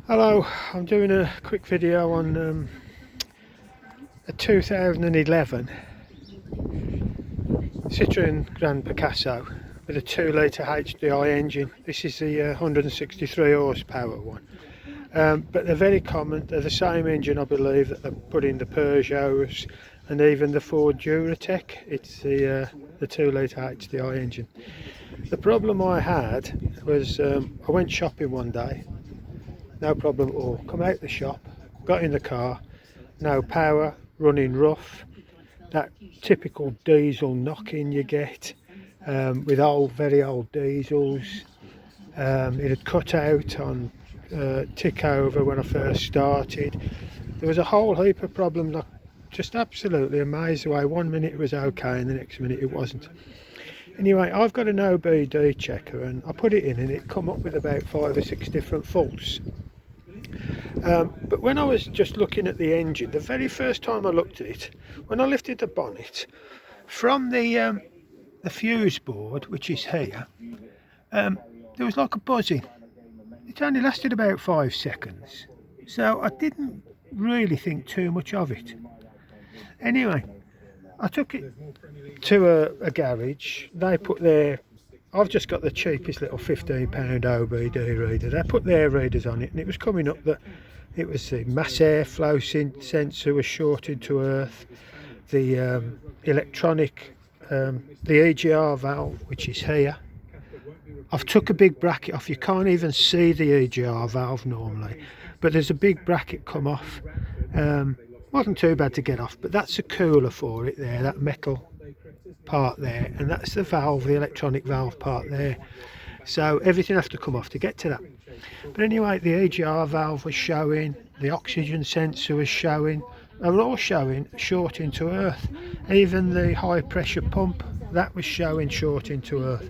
Hello, I'm doing a quick video on a 2011 Citroen Grand Picasso with a 2 litre HDI engine. This is the 163 horsepower one, but they're very common. They're the same engine, I believe, that they put in the Peugeots and even the Ford Duratec. It's the 2 litre HDI engine. The problem I had was I went shopping one day. No problem at all. Come out the shop, got in the car, no power, running rough, that typical diesel knocking you get with very old diesels. It had cut out on tick over when I first started. There was a whole heap of problems, like just absolutely amazed the way 1 minute it was okay and the next minute it wasn't. Anyway, I've got an OBD checker and I put it in and it come up with about 5 or 6 different faults. But when I was just looking at the engine, the very first time I looked at it, when I lifted the bonnet, from the fuse board, which is here, there was like a buzzing. It only lasted about 5 seconds, so I didn't really think too much of it. Anyway, I took it to a garage. They put their, I've just got the cheapest little £15 OBD reader. They put their readers on it and it was coming up that it was the mass airflow sensor was shorted to earth, the electronic, the EGR valve, which is here. I've took a big bracket off. You can't even see the EGR valve normally, but there's a big bracket come off. Wasn't too bad to get off, but that's a cooler for it there, that metal part there, and that's the valve, the electronic valve part there. So everything has to come off to get to that. But anyway, the EGR valve was showing, the oxygen sensor was showing. They were all showing short into earth. Even the high pressure pump, that was showing short into earth.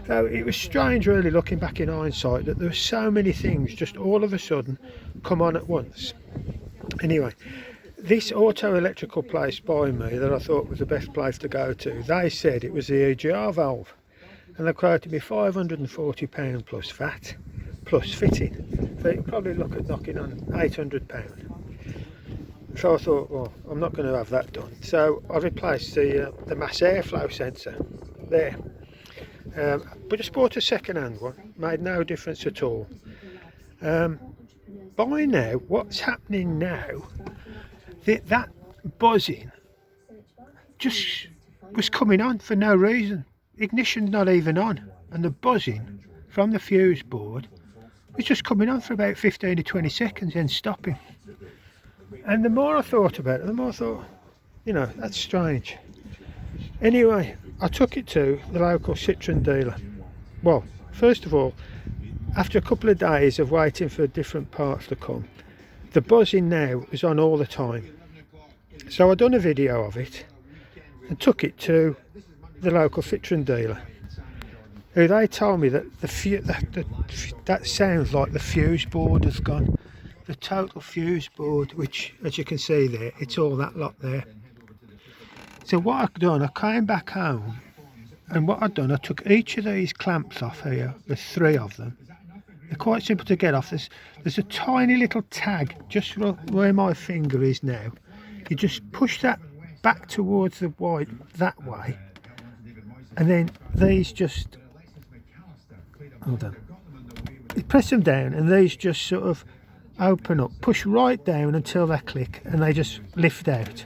So it was strange really, looking back in hindsight, that there were so many things just all of a sudden come on at once. Anyway, this auto electrical place by me that I thought was the best place to go to, they said it was the EGR valve, and they quoted me £540 plus VAT plus fitting, so you probably look at knocking on £800. So I thought, well, I'm not going to have that done, so I replaced the mass airflow sensor there, but just bought a second-hand one. Made no difference at all. By now, what's happening now, that buzzing just was coming on for no reason. Ignition not even on, and the buzzing from the fuse board was just coming on for about 15 to 20 seconds and stopping. And the more I thought about it, the more I thought, you know, that's strange. Anyway, I took it to the local Citroen dealer. Well, first of all, after a couple of days of waiting for different parts to come, the buzzing now is on all the time. So I done a video of it and took it to the local Citroen dealer, who they told me that that sounds like the fuse board has gone. The total fuse board, which as you can see there, it's all that lot there. So what I've done, I came back home, and what I've done, I took each of these clamps off here. There's 3 of them. They're quite simple to get off. There's a tiny little tag just where my finger is now. You just push that back towards the white that way, and then these just, hold on, you press them down and these just sort of open up, push right down until they click and they just lift out.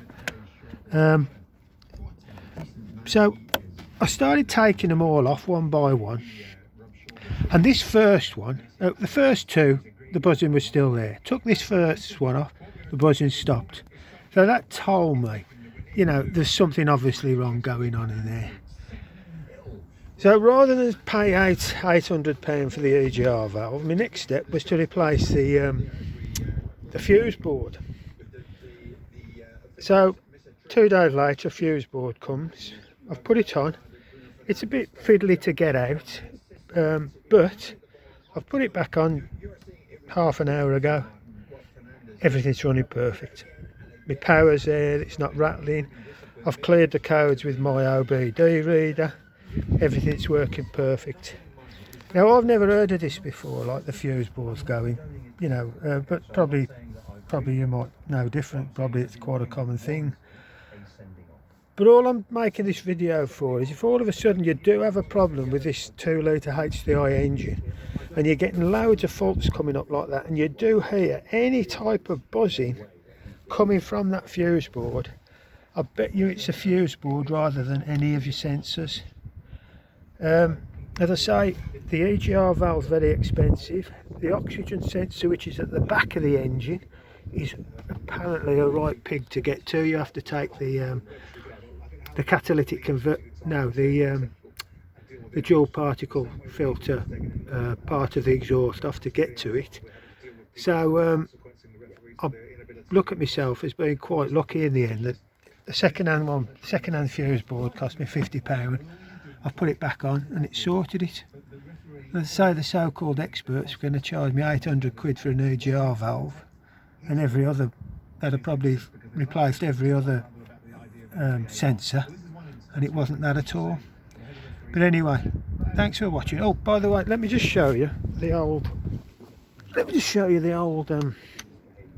So I started taking them all off one by one, and this first one, the first 2, the buzzing was still there. Took this first one off, the buzzing stopped. So that told me, you know, there's something obviously wrong going on in there. So rather than pay £800 for the EGR valve, my next step was to replace the fuse board. So 2 days later, a fuse board comes. I've put it on. It's a bit fiddly to get out, but I've put it back on half an hour ago. Everything's running perfect. My power's there, it's not rattling. I've cleared the codes with my OBD reader. Everything's working perfect. Now, I've never heard of this before, like the fuse board's going. you know, but probably you might know different. Probably it's quite a common thing. But all I'm making this video for is if all of a sudden you do have a problem with this 2-litre HDI engine and you're getting loads of faults coming up like that, and you do hear any type of buzzing coming from that fuse board, I bet you it's a fuse board rather than any of your sensors. As I say, the EGR valve is very expensive. The oxygen sensor, which is at the back of the engine, is apparently a right pig to get to. You have to take the catalytic the dual particle filter part of the exhaust off to get to it. So I look at myself as being quite lucky in the end that the second-hand fuse board cost me £50. I've put it back on and it sorted it. Let's say the so-called experts are going to charge me 800 quid for an EGR valve, and they'd have probably replaced every other sensor, and it wasn't that at all. But anyway, thanks for watching. Oh, by the way, let me just show you the old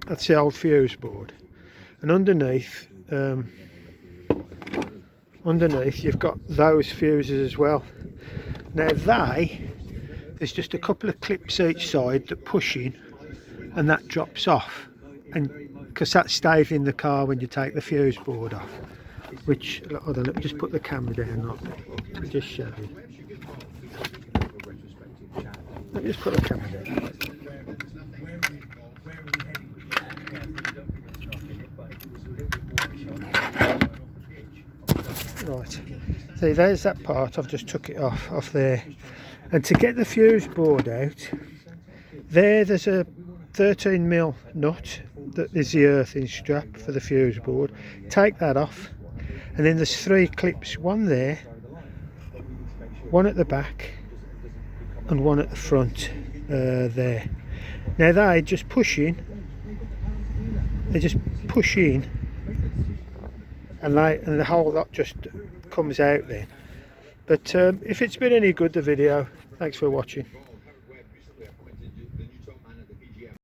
that's the old fuse board, and underneath you've got those fuses as well. Now there's just a couple of clips each side that push in and that drops off, and because that stays in the car when you take the fuse board off, which, hold on, let me just put the camera down, let me just show you. Let me just put the camera down. Right, see, there's that part. I've just took it off there, and to get the fuse board out, there's a 13mm nut that is the earthing strap for the fuse board. Take that off, and then there's 3 clips, one there, one at the back and one at the front there. Now they just push in, and the whole lot just comes out then. But if it's been any good, the video, thanks for watching.